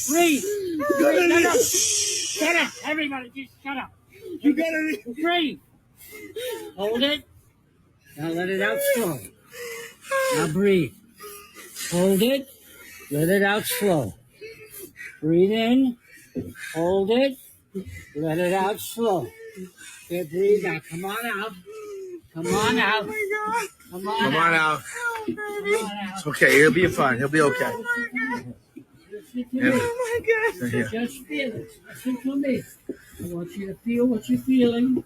Breathe. Shut up. Shut up. Everybody, just shut up. You gotta breathe. Hold it. Now let it out slow. Now breathe. Hold it. Let it out slow. Breathe in. Hold it. Let it out slow. Okay, breathe now. Come on out. Come on out. Come on Come on out. Come on out. It's okay. He'll be fine. He'll be okay. Oh my God. Just feel it. Listen to me. I want you to feel what you're feeling.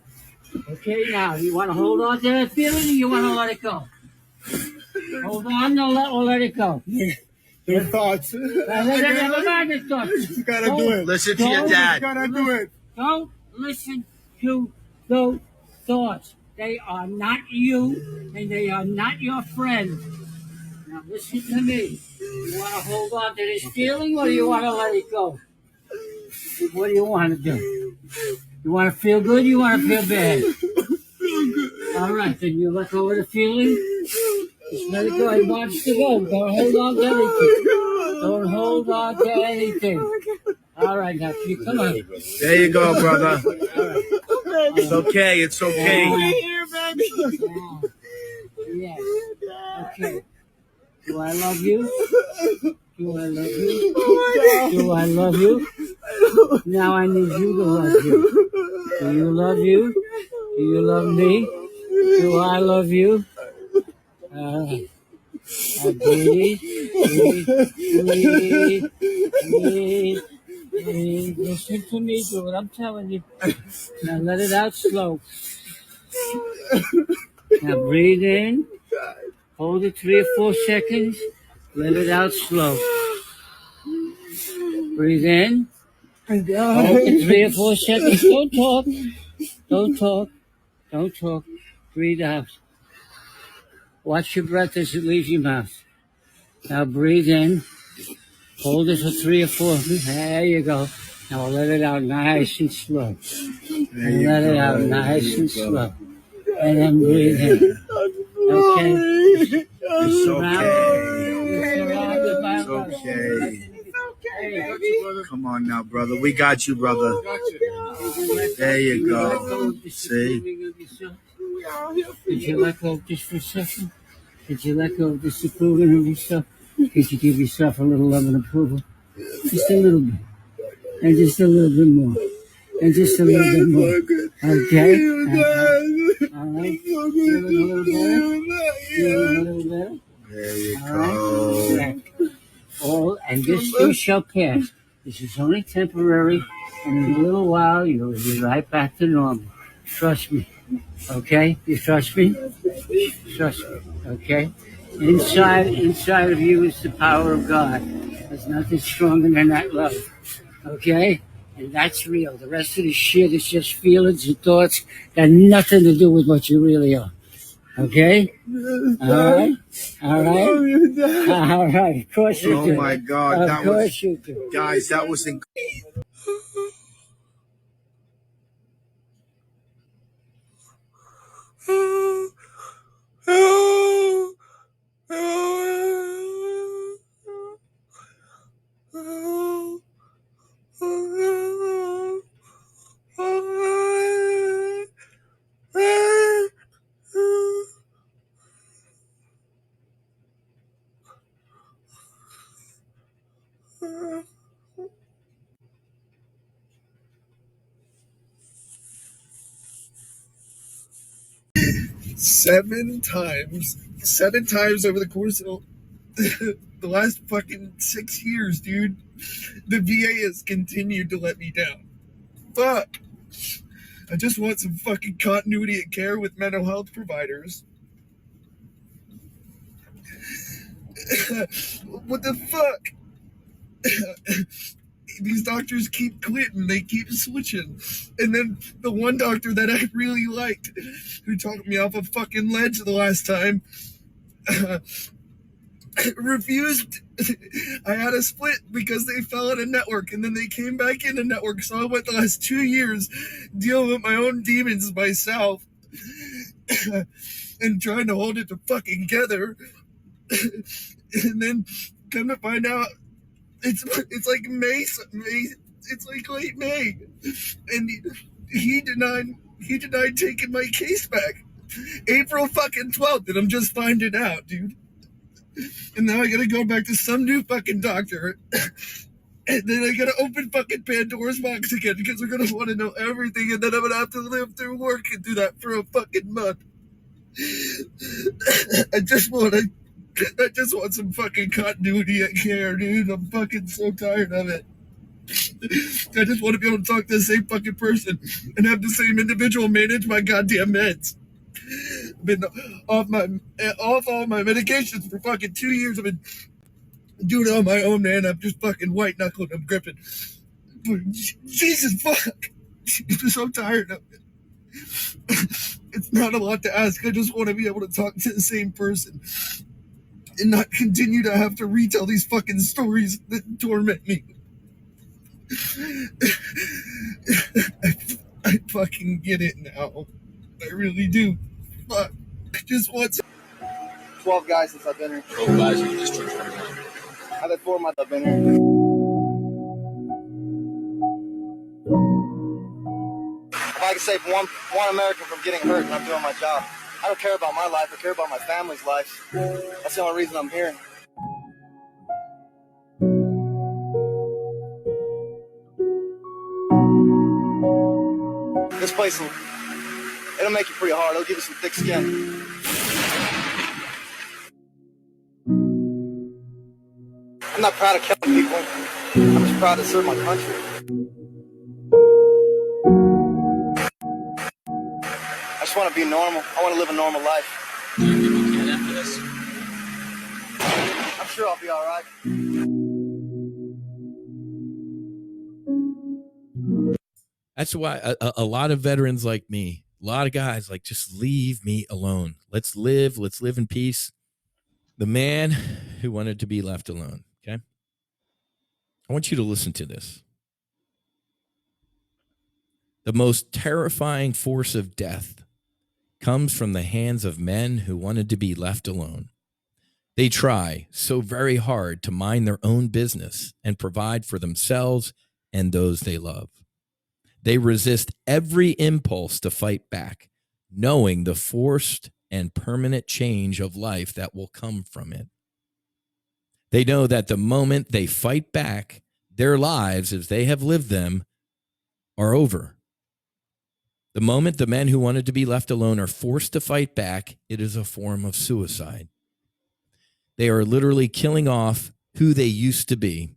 Okay, now, you want to hold on to that feeling or you want to let it go? Hold on or let it go. Their thoughts. Never mind the thoughts. You gotta do it. Listen to your dad. You gotta do it. Don't listen to those thoughts. They are not you, and they are not your friend. Now listen to me. You want to hold on to this feeling, or do you want to let it go? What do you want to do? You want to feel good, or you want to feel bad? All right, then you let go of the feeling. Just let it go. It wants to go. Don't hold on to anything. Don't hold on to anything. All right, now, come on. There you go, brother. Right. It's okay. It's okay. Yes. Okay. Do I love you? Do I love you? Do I love you? Now I need you to love you. Do you love you? Do you love me? Do I love you? Breathe, breathe. Listen to me, do what I'm telling you. Now let it out slow. Now breathe in. Hold it 3 or 4 seconds. Let it out slow. Breathe in. Hold it 3 or 4 seconds. Don't talk. Don't talk. Don't talk. Breathe out. Watch your breath as it leaves your mouth. Now breathe in. Hold it for 3 or 4. There you go. Now let it out nice and slow. And let it out nice and slow. And then breathe in. Okay? It's okay. okay. Come on now, brother. We got you, brother. There you go. See? Did you let go just for a second? Did you let go of disapproving of yourself? Did you give yourself a little love and approval? Just a little bit. And just a little bit more. And just a little bit more. Okay? All right? Feeling a little better? Feeling a little better? There you All go. right? Oh, and this too shall pass. This is only temporary, and in a little while you'll be right back to normal. Trust me. Okay? You trust me? Trust me. Okay? Inside of you is the power of God. There's nothing stronger than that love. Okay? And that's real. The rest of the shit is just feelings and thoughts that have nothing to do with what you really are. Okay? All right? All right? All right. Of course you do. Oh my God. Of course you do. Guys, that was incredible. Seven times over the course of the last fucking 6 years, dude. The VA has continued to let me down. Fuck. I just want some fucking continuity of care with mental health providers. What the fuck? These doctors keep quitting, they keep switching. And then the one doctor that I really liked, who talked me off a fucking ledge the last time, refused. I had a split because they fell out of network, and then they came back into network. So I went the last 2 years dealing with my own demons myself and trying to hold it fucking together. And then come to find out, It's like May. It's like late May, and he denied taking my case back. April fucking 12th, and I'm just finding out, dude. And now I gotta go back to some new fucking doctor. And then I gotta open fucking Pandora's box again because they're gonna want to know everything, and then I'm gonna have to live through work and do that for a fucking month. I just want some fucking continuity at care, dude. I'm fucking so tired of it. I just want to be able to talk to the same fucking person and have the same individual manage my goddamn meds. I've been off all my medications for fucking 2 years. I've been doing it on my own, man. I'm just fucking white knuckled. I'm gripping. Jesus fuck. I'm so tired of it. It's not a lot to ask. I just want to be able to talk to the same person and not continue to have to retell these fucking stories that torment me. I fucking get it now. I really do. Fuck. I just want 12 guys since I've been here. 12 guys in this church right now. I've had 4 months I've been here. If I can save one American from getting hurt, I'm doing my job. I don't care about my life. I care about my family's life. That's the only reason I'm here. This place, it'll make you pretty hard. It'll give you some thick skin. I'm not proud of killing people. I'm just proud to serve my country. I just want to be normal. I want to live a normal life. Do you think you can after this? I'm sure I'll be all right. That's why a lot of veterans like me, a lot of guys like, just leave me alone. Let's live in peace. The man who wanted to be left alone. Okay. I want you to listen to this. The most terrifying force of death comes from the hands of men who wanted to be left alone. They try so very hard to mind their own business and provide for themselves and those they love. They resist every impulse to fight back, knowing the forced and permanent change of life that will come from it. They know that the moment they fight back, their lives, as they have lived them, are over. The moment the men who wanted to be left alone are forced to fight back, it is a form of suicide. They are literally killing off who they used to be,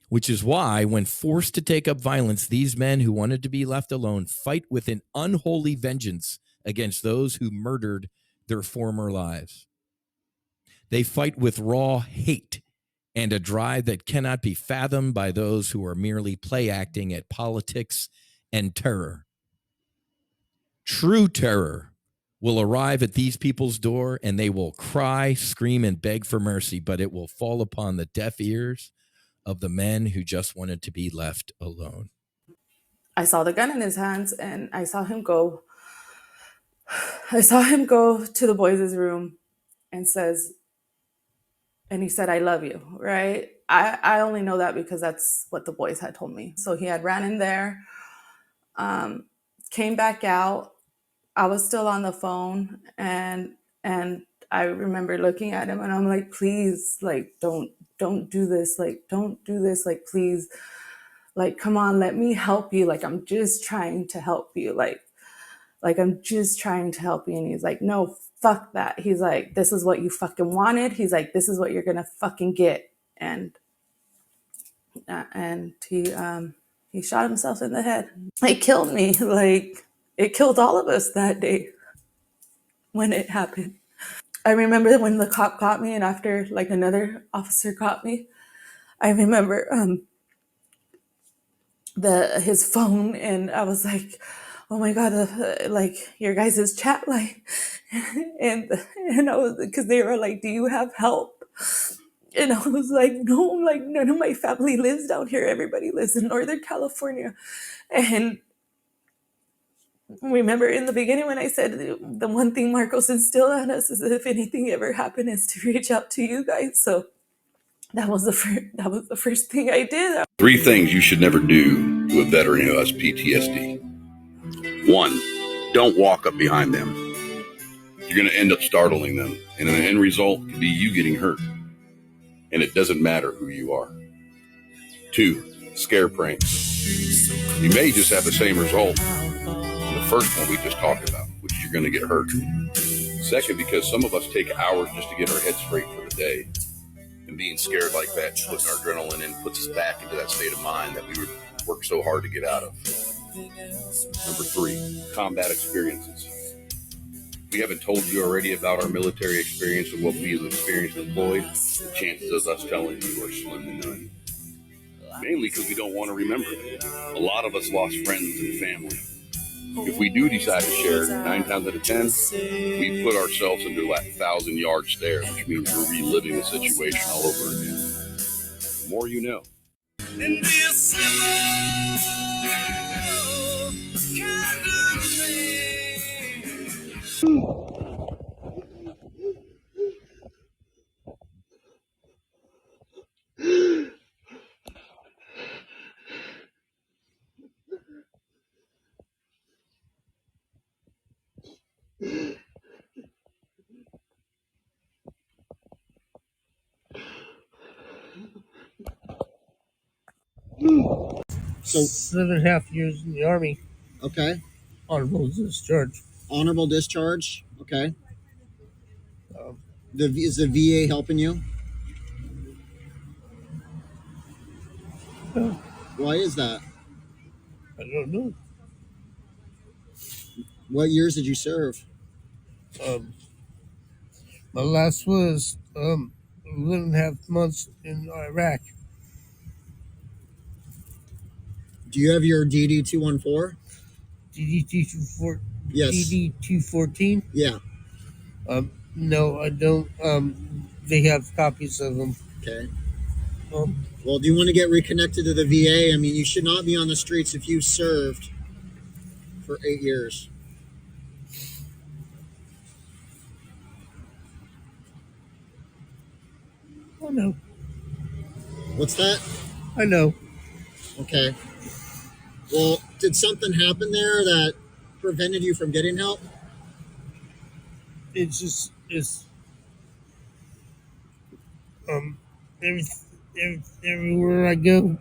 which is why when forced to take up violence, these men who wanted to be left alone fight with an unholy vengeance against those who murdered their former lives. They fight with raw hate and a drive that cannot be fathomed by those who are merely play acting at politics and terror. True terror will arrive at these people's door, and they will cry, scream, and beg for mercy, but it will fall upon the deaf ears of the men who just wanted to be left alone. I saw the gun in his hands, and I saw him go to the boys' room and he said, "I love you," right? I only know that because that's what the boys had told me. So he had ran in there, came back out. I was still on the phone, and I remember looking at him, and I'm like, "Please, like, don't do this. Like, don't do this. Like, please, like, come on, let me help you. Like, I'm just trying to help you. Like I'm just trying to help you." And he's like, "No, fuck that." He's like, "This is what you fucking wanted." He's like, "This is what you're gonna fucking get." And he shot himself in the head. It killed me. Like, it killed all of us that day when it happened. I remember when the cop caught me, and after like another officer caught me, I remember his phone, and I was like, "Oh my god, like your guys' chat line," and I was, because they were like, "Do you have help?" And I was like, "No, like none of my family lives down here. Everybody lives in Northern California." And remember in the beginning when I said the one thing Marcos instilled on us is that if anything ever happened is to reach out to you guys. So that was the first thing I did. 3 things you should never do to a veteran who has PTSD. 1, don't walk up behind them. You're going to end up startling them, and the end result could be you getting hurt. And it doesn't matter who you are. 2, scare pranks. You may just have the same result in the first one we just talked about, which is you're going to get hurt. Second, because some of us take hours just to get our head straight for the day. And being scared like that, putting our adrenaline in, puts us back into that state of mind that we would work so hard to get out of. Number 3, combat experiences. We haven't told you already about our military experience and what we as experienced employed. The chances of us telling you are slim to none. Mainly because we don't want to remember. A lot of us lost friends and family. If we do decide to share, 9 times out of 10, we put ourselves into that 1,000-yard stare, which means we're reliving the situation all over again. The more you know. So 7.5 years in the Army. Okay. Honorable discharge. Honorable discharge. Okay. Is the VA helping you? No. Why is that? I don't know. What years did you serve? My last was 11.5 months in Iraq. Do you have your DD-214? DD-214? Yes. DD-214? Yeah. No, I don't. They have copies of them. Okay. Well, do you want to get reconnected to the VA? I mean, you should not be on the streets if you served for 8 years. I know. What's that? I know. Okay. Well, did something happen there that prevented you from getting help? It's everywhere I go,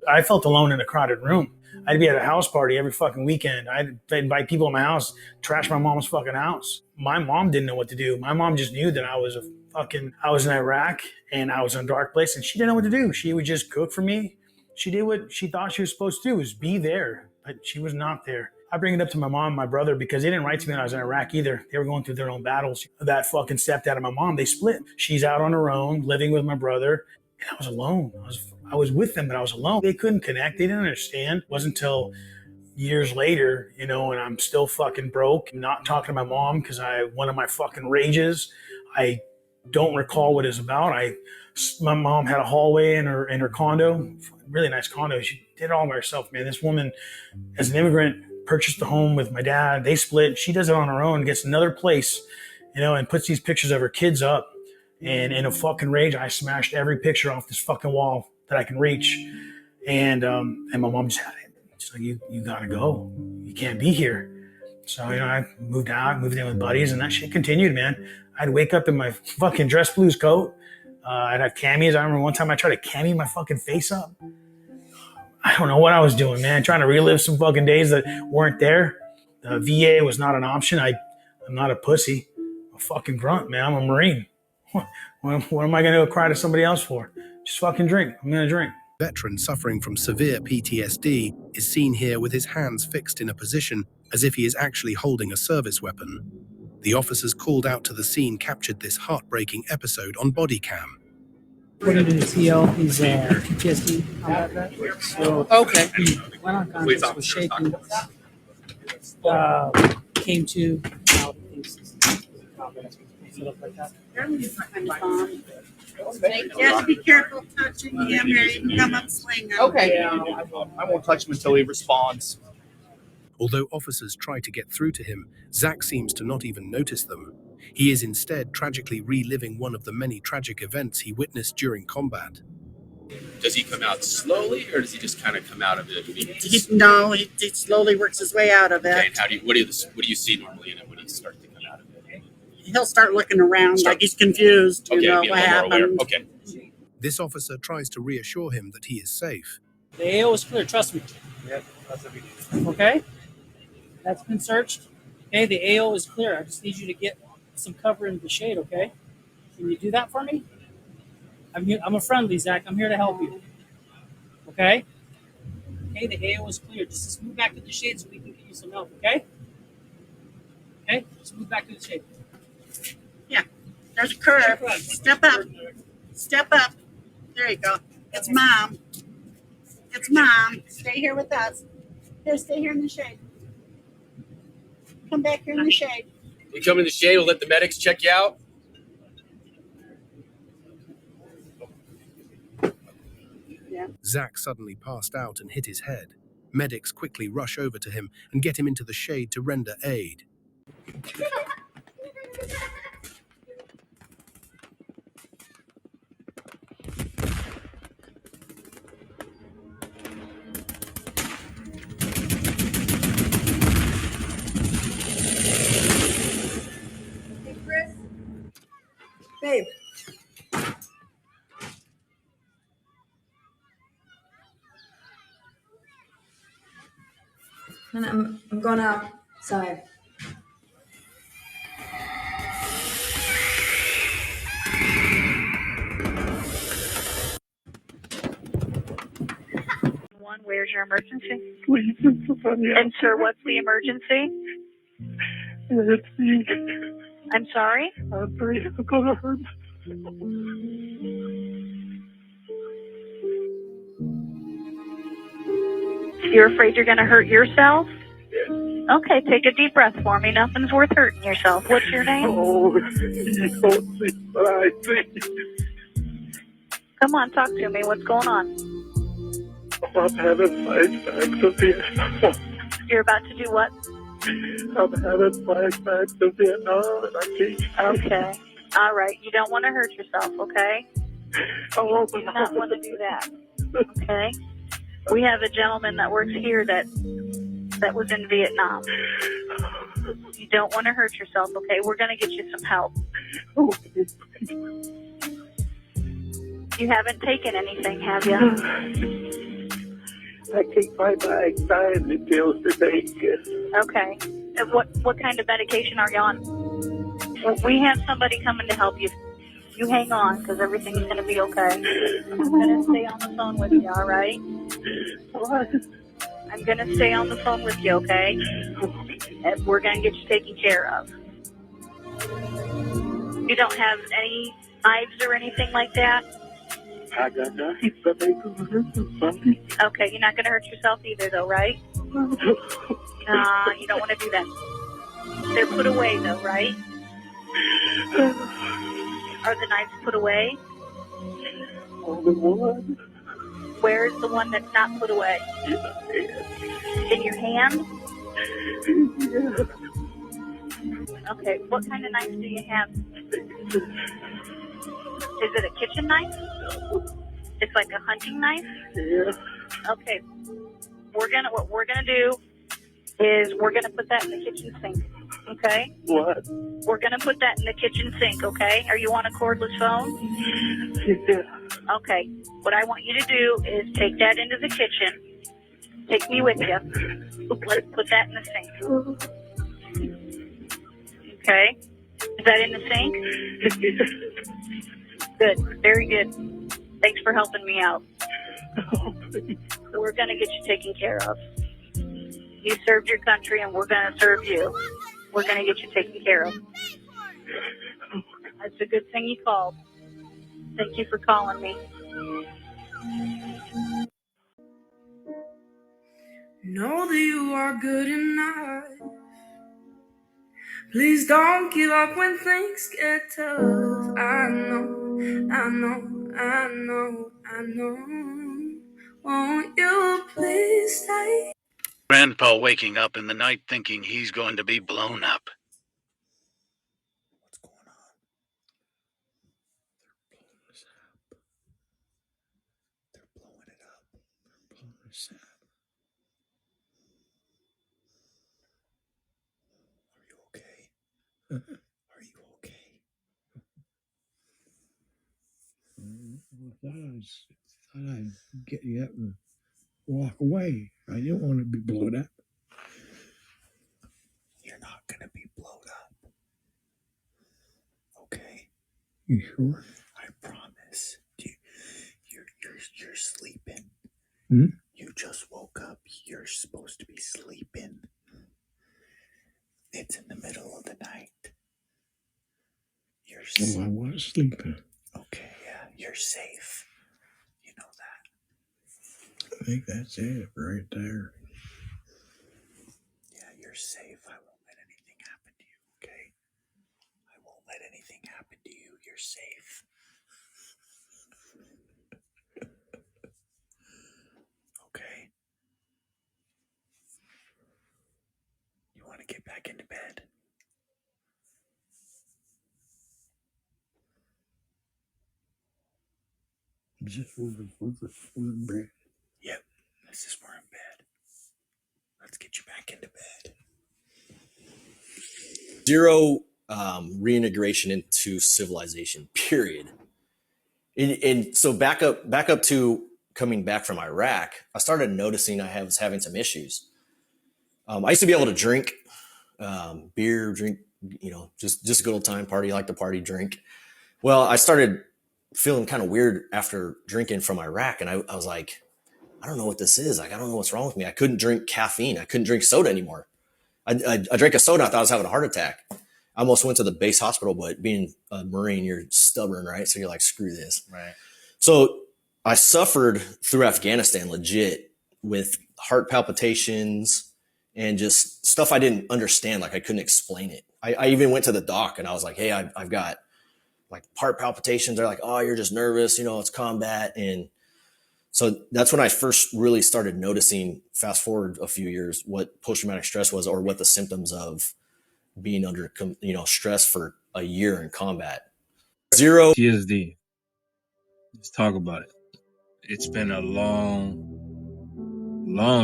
I felt alone in a crowded room. I'd be at a house party every fucking weekend. I'd invite people in my house, trash my mom's fucking house. My mom didn't know what to do. My mom just knew that I was in Iraq and I was in a dark place, and she didn't know what to do. She would just cook for me. She did what she thought she was supposed to do, was be there, but she was not there. I bring it up to my mom and my brother because they didn't write to me when I was in Iraq either. They were going through their own battles. That fucking stepdad and my mom, they split. She's out on her own, living with my brother, and I was alone. I was with them, but I was alone. They couldn't connect. They didn't understand. It wasn't until years later, and I'm still fucking broke. I'm not talking to my mom because one of my fucking rages, I don't recall what it's about. My mom had a hallway in her condo, really nice condo. She did it all by herself, man. This woman, as an immigrant, purchased a home with my dad. They split. She does it on her own, gets another place, and puts these pictures of her kids up. And in a fucking rage, I smashed every picture off this fucking wall that I can reach. And my mom just had it. She's like, you gotta go. You can't be here. So, I moved in with buddies, and that shit continued, man. I'd wake up in my fucking dress blues coat. I'd have camis. I remember one time I tried to cami my fucking face up. I don't know what I was doing, man. Trying to relive some fucking days that weren't there. The VA was not an option. I'm not a pussy. I'm a fucking grunt, man. I'm a Marine. What am I going to cry to somebody else for? Just fucking drink. I'm going to drink. Veteran suffering from severe PTSD is seen here with his hands fixed in a position as if he is actually holding a service weapon. The officers called out to the scene captured this heartbreaking episode on body cam. According to the TL, he's PTSD combat vet. So okay, he went on contest, was shaking, came to, now he's like that. You have to be careful touching him or he can come up swinging. Okay. Yeah, I won't touch him until he responds. Although officers try to get through to him, Zach seems to not even notice them. He is instead tragically reliving one of the many tragic events he witnessed during combat. Does he come out slowly, or does he just kind of come out of it immediately? No, he slowly works his way out of it. Okay, and what do you see normally in it when he starts to come out of it? He'll start looking around like he's confused. Okay, You know be a what little more aware. happened. Okay. This officer tries to reassure him that he is safe. The AO is clear, trust me. Yeah, that's a big Okay? That's been searched. Okay, the AO is clear. I just need you to get some cover in the shade, okay? Can you do that for me? I'm a friendly, Zach. I'm here to help you. Okay? Okay, the AO is clear. Just move back to the shade so we can get you some help, okay? Okay? Just move back to the shade. Yeah, there's a curve. Step up. Step up. There you go. It's Mom. It's Mom. Stay here with us. Here, stay here in the shade. Come back here in the shade. We come in the shade. We'll let the medics check you out. Yeah. Zach suddenly passed out and hit his head. Medics quickly rush over to him and get him into the shade to render aid. Hey, Chris. Babe. And I'm going outside. Where's your emergency? And sir, what's the emergency? I'm sorry? I'm afraid I'm gonna hurt. You're afraid you're going to hurt yourself? Okay, take a deep breath for me. Nothing's worth hurting yourself. What's your name? Oh, you don't see what I see. Come on, talk to me. What's going on? I'm having flashbacks of Vietnam. You're about to do what? I'm having flashbacks of Vietnam, and I can't. Okay. All right. You don't want to hurt yourself, okay? Oh, You do not want to do that. Okay? We have a gentleman that works here that was in Vietnam. You don't want to hurt yourself, okay? We're going to get you some help. You haven't taken anything, have you? I take my anxiety pills today. Okay. And what kind of medication are you on? Well, we have somebody coming to help you. You hang on, because everything's going to be okay. I'm going to stay on the phone with you, all right? I'm going to stay on the phone with you, okay? And we're going to get you taken care of. You don't have any knives or anything like that? I got knives, but they could hurt somebody. Okay, you're not going to hurt yourself either, though, right? You don't want to do that. They're put away, though, right? Are the knives put away? Only one. Where's the one that's not put away? In your hand? Yeah. Okay, what kind of knife do you have? Is it a kitchen knife? It's like a hunting knife? Yeah. Okay. What we're gonna do is we're gonna put that in the kitchen sink. Okay? What? We're gonna put that in the kitchen sink, okay? Are you on a cordless phone? Yeah. Okay. What I want you to do is take that into the kitchen. Take me with you. Let's put that in the sink. Okay? Is that in the sink? Good. Very good. Thanks for helping me out. We're going to get you taken care of. You served your country, and we're going to serve you. We're going to get you taken care of. That's a good thing you called. Thank you for calling me. Know that you are good enough. Please don't give up when things get tough. I know. Won't you please stay? Grandpa waking up in the night thinking he's going to be blown up. What's that? Are you okay? Are you okay? I thought I'd get you up and walk away. I didn't want to be blown up. You're not going to be blown up. Okay? You sure? I promise. You're sleeping. Hmm? You just woke up. You're supposed to be sleeping. It's in the middle of the night. I was sleeping. Okay, yeah, you're safe. You know that. I think that's it right there. Yeah, you're safe. I won't let anything happen to you, okay? I won't let anything happen to you. You're safe. Okay? You want to get back into bed? We're in bed. Yep, this is we're in bed. Let's get you back into bed. Zero reintegration into civilization, period. And so back up to coming back from Iraq, I started noticing I was having some issues. I used to be able to drink beer, drink, just a good old time party, like to party, drink. Well, I started feeling kind of weird after drinking from Iraq. And I was like, I don't know what this is. Like, I don't know what's wrong with me. I couldn't drink caffeine. I couldn't drink soda anymore. I drank a soda. I thought I was having a heart attack. I almost went to the base hospital, but being a Marine, you're stubborn, right? So you're like, screw this. Right. So I suffered through Afghanistan legit with heart palpitations and just stuff I didn't understand. Like I couldn't explain it. I even went to the doc and I was like, hey, I've got like heart palpitations. They're like, oh, you're just nervous. It's combat. And so that's when I first really started noticing, fast forward a few years, what post-traumatic stress was or what the symptoms of being under, stress for a year in combat. Zero PTSD. Let's talk about it. It's been a long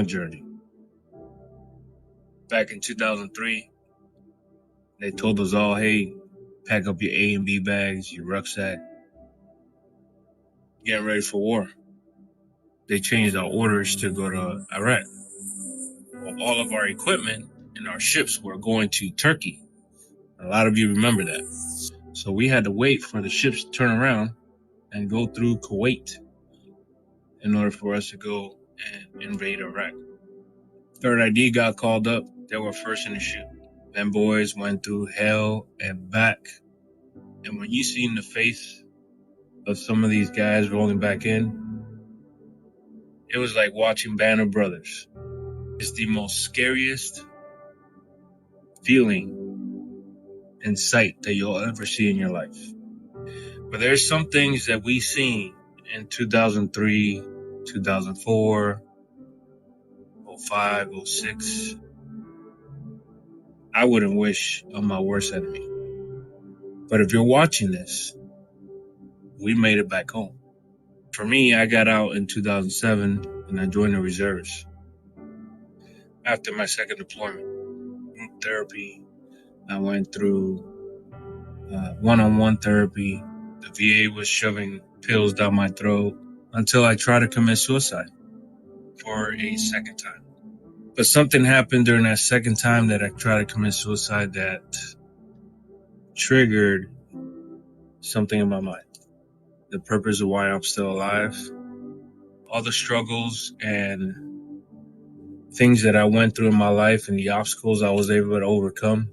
journey. Back in 2003, they told us all, hey, pack up your A and B bags, your rucksack, getting ready for war. They changed our orders to go to Iraq. Well, all of our equipment and our ships were going to Turkey. A lot of you remember that. So we had to wait for the ships to turn around and go through Kuwait in order for us to go and invade Iraq. Third ID got called up. They were first in the ship. Them boys went through hell and back. And when you seen the face of some of these guys rolling back in, it was like watching Band of Brothers. It's the most scariest feeling and sight that you'll ever see in your life. But there's some things that we seen in 2003, 2004, 05, 06. I wouldn't wish on my worst enemy. But if you're watching this, we made it back home. For me, I got out in 2007 and I joined the reserves. After my second deployment, group therapy, I went through one-on-one therapy. The VA was shoving pills down my throat until I tried to commit suicide for a second time. But something happened during that second time that I tried to commit suicide that triggered something in my mind. The purpose of why I'm still alive, all the struggles and things that I went through in my life and the obstacles I was able to overcome,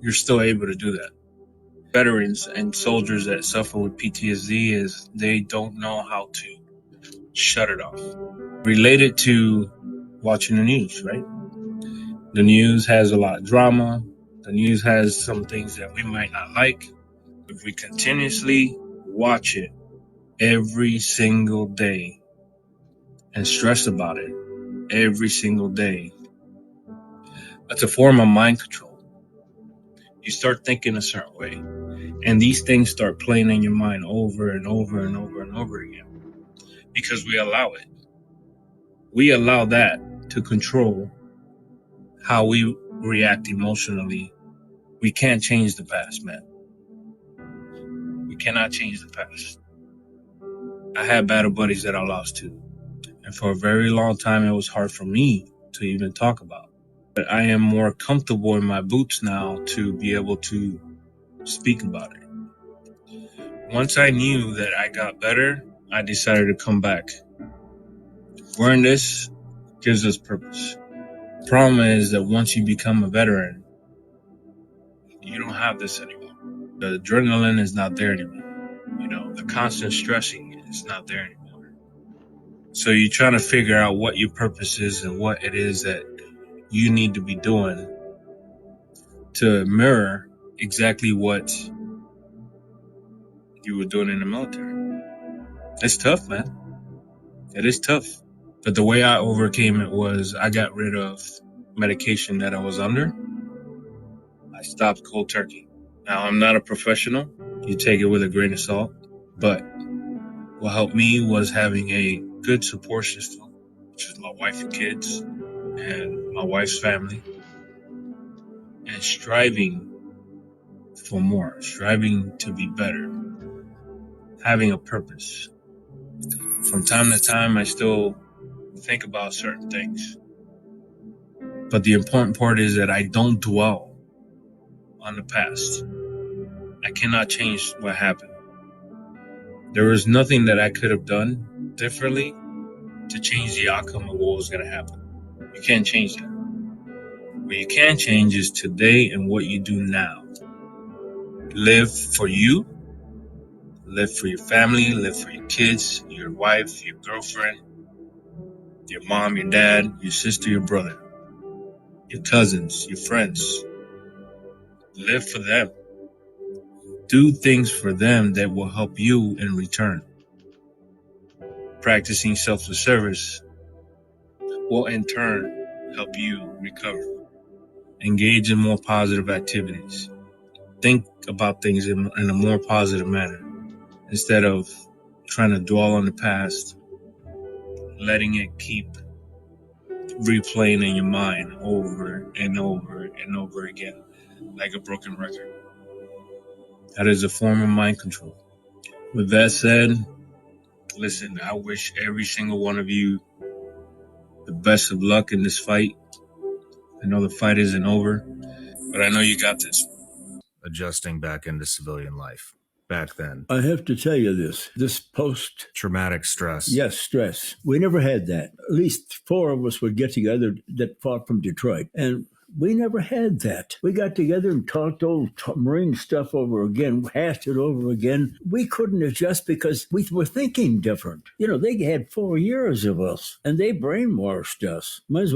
you're still able to do that. Veterans and soldiers that suffer with PTSD is they don't know how to shut it off. Related to watching the news, right? The news has a lot of drama. The news has some things that we might not like. If we continuously watch it every single day and stress about it every single day, that's a form of mind control. You start thinking a certain way, and these things start playing in your mind over and over and over and over again because we allow it. we allow that to control how we react emotionally. We can't change the past, man. We cannot change the past. I had battle buddies that I lost too. And for a very long time, it was hard for me to even talk about. But I am more comfortable in my boots now to be able to speak about it. Once I knew that I got better, I decided to come back. Wearing this gives us purpose. The problem is that once you become a veteran, you don't have this anymore. The adrenaline is not there anymore. You know, the constant stressing is not there anymore. So you're trying to figure out what your purpose is and what it is that you need to be doing to mirror exactly what you were doing in the military. It's tough, man. It is tough. But the way I overcame it was I got rid of medication that I was under. I stopped cold turkey. Now, I'm not a professional. You take it with a grain of salt. But what helped me was having a good support system, which is my wife and kids and my wife's family, and striving for more, striving to be better, having a purpose. From time to time, I still think about certain things. But the important part is that I don't dwell on the past. I cannot change what happened. There was nothing that I could have done differently to change the outcome of what was going to happen. You can't change that. What you can change is today and what you do now. Live for you, live for your family, live for your kids, your wife, your girlfriend, your mom, your dad, your sister, your brother, your cousins, your friends. Live for them. Do things for them that will help you in return. Practicing self-service will in turn help you recover. Engage in more positive activities. Think about things in a more positive manner instead of trying to dwell on the past, letting it keep replaying in your mind over and over and over again like a broken record. That is a form of mind control. With that said, listen, I wish every single one of you the best of luck in this fight. I know the fight isn't over, but I know you got this. Adjusting back into civilian life. Back then, I have to tell you this post-traumatic stress. Yes, stress. We never had that. At least 4 of us would get together that fought from Detroit. And we never had that. We got together and talked old Marine stuff over again, hashed it over again. We couldn't adjust because we were thinking different. You know, they had 4 years of us, and they brainwashed us. Might as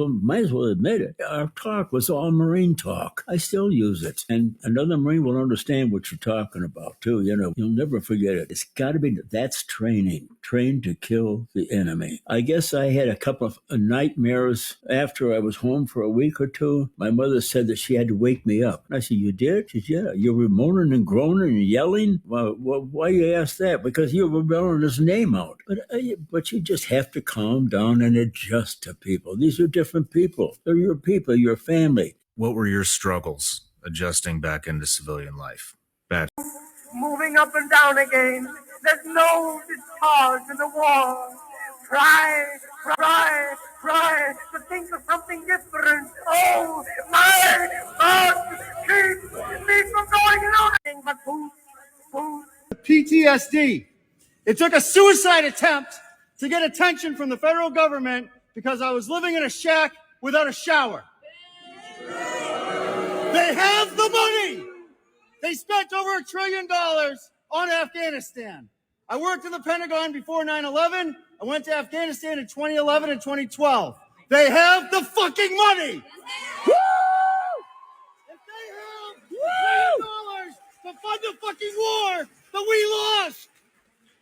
well admit it. Our talk was all Marine talk. I still use it. And another Marine will understand what you're talking about, too. You know, you'll never forget it. It's got to be, that's training. Trained to kill the enemy. I guess I had a couple of nightmares after I was home for a week or two. My mother said that she had to wake me up. And I said, you did? She said, yeah. You were moaning and groaning and yelling? Well, why you ask that? Because you were yelling his name out. But you just have to calm down and adjust to people. These are different people. They're your people, your family. What were your struggles adjusting back into civilian life? Back. Moving up and down again. There's no discharge in the wall. Try to think of something different. Oh, my God, keep me from going on. But food. PTSD. It took a suicide attempt to get attention from the federal government because I was living in a shack without a shower. They have the money. They spent over $1 trillion on Afghanistan. I worked in the Pentagon before 9/11. I went to Afghanistan in 2011 and 2012. They have the fucking money. Woo! If they have $1 trillion to fund the fucking war that we lost,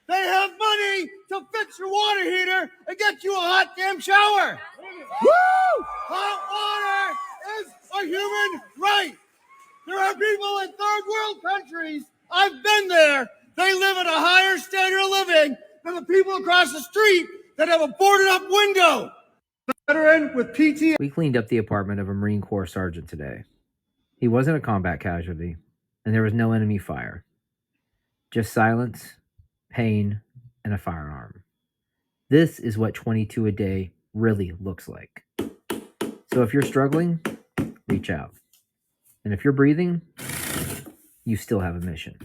they have money to fix your water heater and get you a hot damn shower. Woo! Hot water is a human right. There are people in third world countries, I've been there, they live at a higher standard of living than the people across the street that have a boarded up window. Veteran with PTSD. We cleaned up the apartment of a Marine Corps sergeant today. He wasn't a combat casualty, and there was no enemy fire. Just silence, pain, and a firearm. This is what 22 a day really looks like. So if you're struggling, reach out. And if you're breathing, you still have a mission.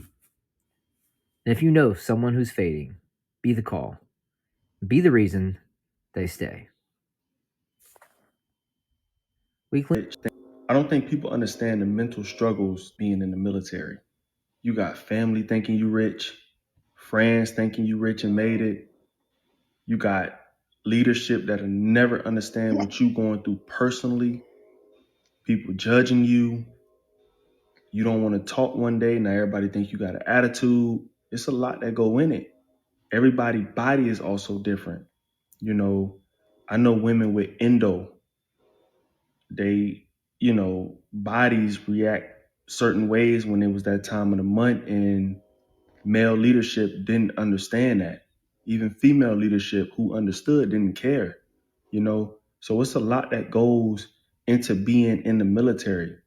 And if you know someone who's fading, be the call. Be the reason they stay. I don't think people understand the mental struggles being in the military. You got family thinking you rich, friends thinking you rich and made it. You got leadership that'll never understand what you going through personally. People judging you. You don't want to talk one day. Now everybody think you got an attitude. It's a lot that go in it. Everybody's body is also different. You know, I know women with endo. They, bodies react certain ways when it was that time of the month, and male leadership didn't understand that. Even female leadership who understood didn't care, So it's a lot that goes into being in the military.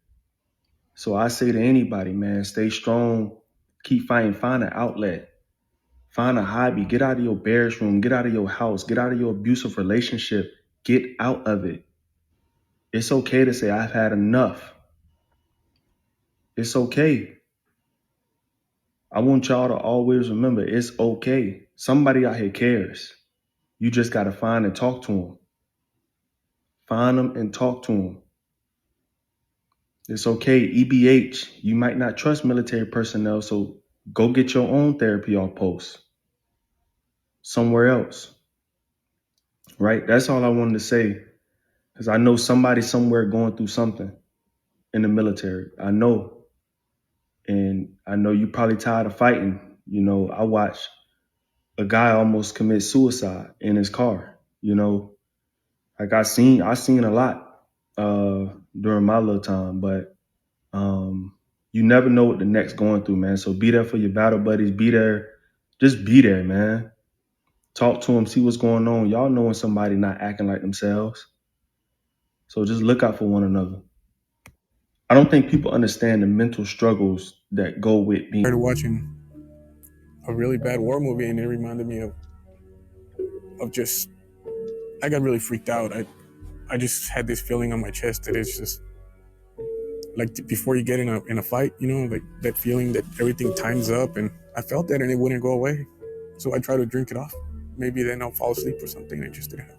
So I say to anybody, man, stay strong, keep fighting, find an outlet, find a hobby, get out of your bear's room, get out of your house, get out of your abusive relationship, get out of it. It's okay to say, I've had enough. It's okay. I want y'all to always remember, it's okay. Somebody out here cares. You just got to find and talk to them. Find them and talk to them. It's okay. EBH, you might not trust military personnel, so go get your own therapy off post somewhere else. Right? That's all I wanted to say. Because I know somebody somewhere going through something in the military. I know. And I know you probably tired of fighting. I watched a guy almost commit suicide in his car. Like I seen a lot during my little time, but you never know what the next going through, man. So be there for your battle buddies. Be there. Just be there, man. Talk to them, see what's going on. Y'all know when somebody not acting like themselves. So just look out for one another. I don't think people understand the mental struggles that go with being. I started watching a really bad war movie, and it reminded me of just, I got really freaked out. I just had this feeling on my chest that it's just like before you get in a fight, like that feeling that everything times up, and I felt that and it wouldn't go away. So I tried to drink it off. Maybe then I'll fall asleep or something, and it just didn't help.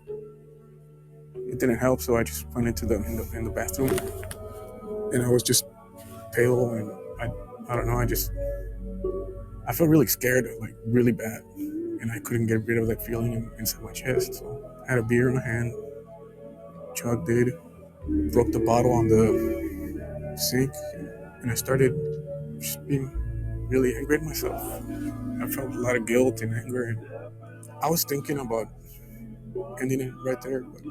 It didn't help, so I just went into in the bathroom, and I was just pale, and I don't know, I felt really scared, like really bad, and I couldn't get rid of that feeling inside my chest. So I had a beer in my hand, chugged it, broke the bottle on the sink, and I started just being really angry at myself. I felt a lot of guilt and anger, and I was thinking about ending it right there, but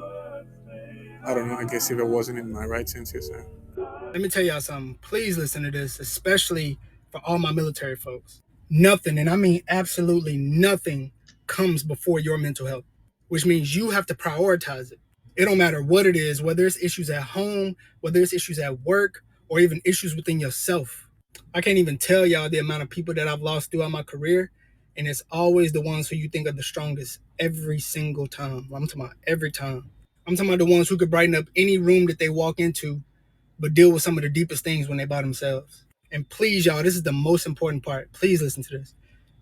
I don't know, I guess if I wasn't in my right senses. Let me tell y'all something. Please listen to this, especially for all my military folks. Nothing, and I mean absolutely nothing, comes before your mental health, which means you have to prioritize it. It don't matter what it is, whether it's issues at home, whether it's issues at work, or even issues within yourself. I can't even tell y'all the amount of people that I've lost throughout my career, and it's always the ones who you think are the strongest every single time. I'm talking about every time. I'm talking about the ones who could brighten up any room that they walk into, but deal with some of the deepest things when they by themselves. And please, y'all, this is the most important part. Please listen to this.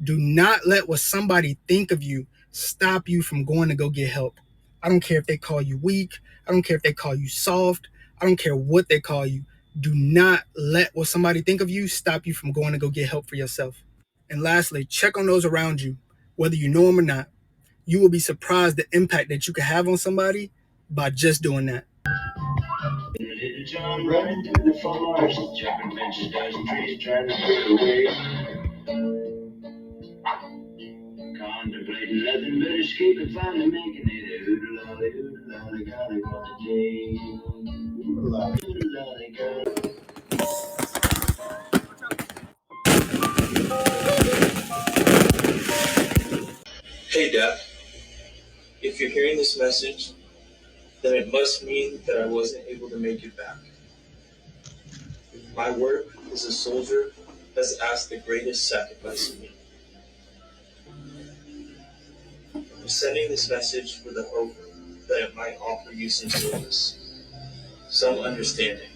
Do not let what somebody think of you stop you from going to go get help. I don't care if they call you weak. I don't care if they call you soft. I don't care what they call you. Do not let what somebody think of you stop you from going to go get help for yourself. And lastly, check on those around you, whether you know them or not. You will be surprised the impact that you can have on somebody by just doing that. Little John running through the forest, chopping branches, dodging trees, trying to get away. Contemplating nothing but escape and finally making it. Hoodalolly, golly, what a day. Hoodalolly, golly. Hey, Dad. If you're hearing this message, then it must mean that I wasn't able to make it back. My work as a soldier has asked the greatest sacrifice of me. I'm sending this message with the hope that it might offer you some solace, some understanding,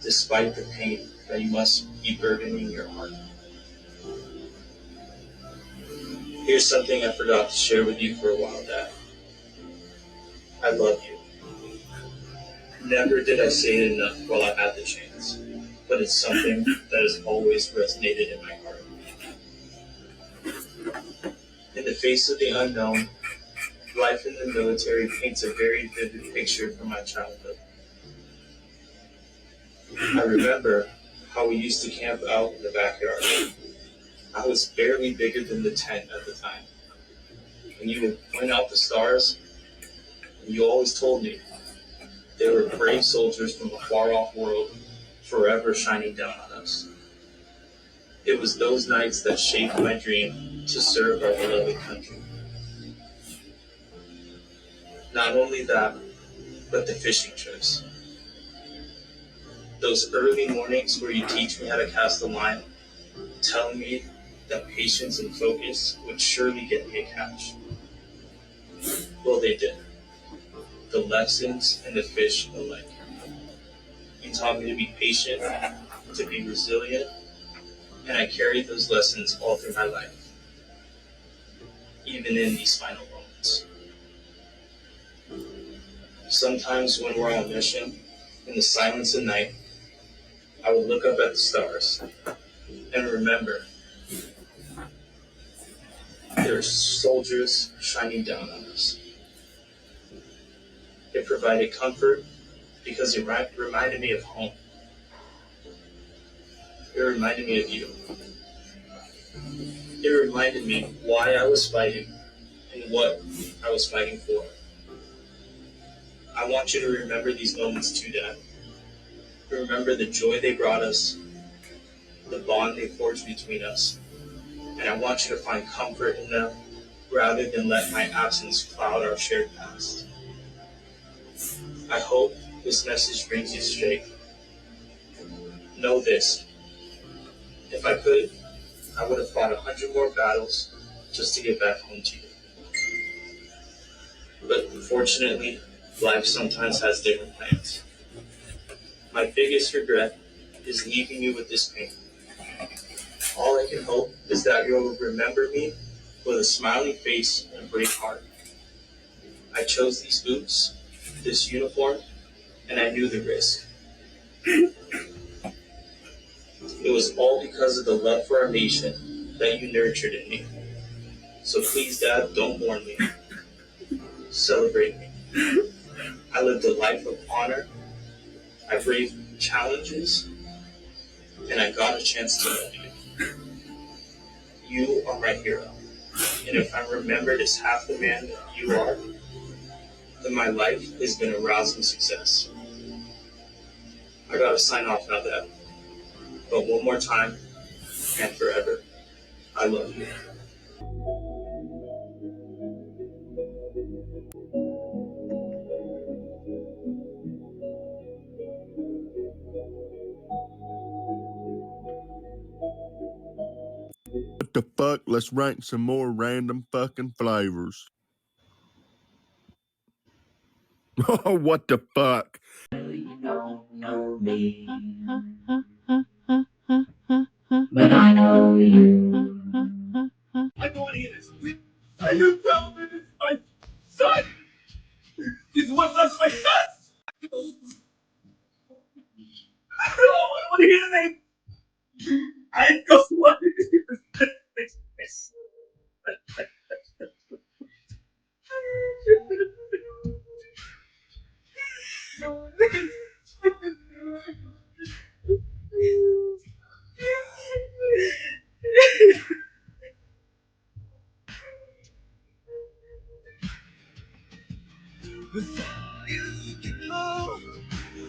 despite the pain that you must be burdening your heart. Here's something I forgot to share with you for a while, Dad. I love you. Never did I say it enough while I had the chance, but it's something that has always resonated in my heart. In the face of the unknown, life in the military paints a very vivid picture from my childhood. I remember how we used to camp out in the backyard. I was barely bigger than the tent at the time. And you would point out the stars, and you always told me they were brave soldiers from a far-off world, forever shining down on us. It was those nights that shaped my dream to serve our beloved country. Not only that, but the fishing trips. Those early mornings where you teach me how to cast a line, telling me that patience and focus would surely get me a catch. Well, they did. The lessons and the fish alike. You taught me to be patient, to be resilient, and I carried those lessons all through my life, even in these final moments. Sometimes when we're on mission, in the silence of night, I would look up at the stars and remember there are soldiers shining down on us. It provided comfort because it reminded me of home. It reminded me of you. It reminded me why I was fighting and what I was fighting for. I want you to remember these moments too, Dad. Remember the joy they brought us, the bond they forged between us, and I want you to find comfort in them rather than let my absence cloud our shared past. I hope this message brings you strength. Know this, if I could, I would have fought 100 more battles just to get back home to you. But unfortunately, life sometimes has different plans. My biggest regret is leaving you with this pain. All I can hope is that you'll remember me with a smiling face and a brave heart. I chose these boots, this uniform, and I knew the risk. It was all because of the love for our nation that you nurtured in me. So please, Dad, don't mourn me. Celebrate me. I lived a life of honor. I braved challenges, and I got a chance to love you. You are my hero. And if I'm remembered as half the man that you are, then my life has been a rousing success. I gotta sign off now, Dad. But one more time, and forever, I love you. What the fuck? Let's rank some more random fucking flavors. Oh, what the fuck? You don't know me, but I know you. I don't want to hear this. Are you telling me this is my son? This is what that's my son? I don't want to hear the name. I just want to hear this.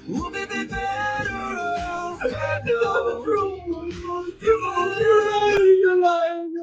We'll be better off. I know. You're lying.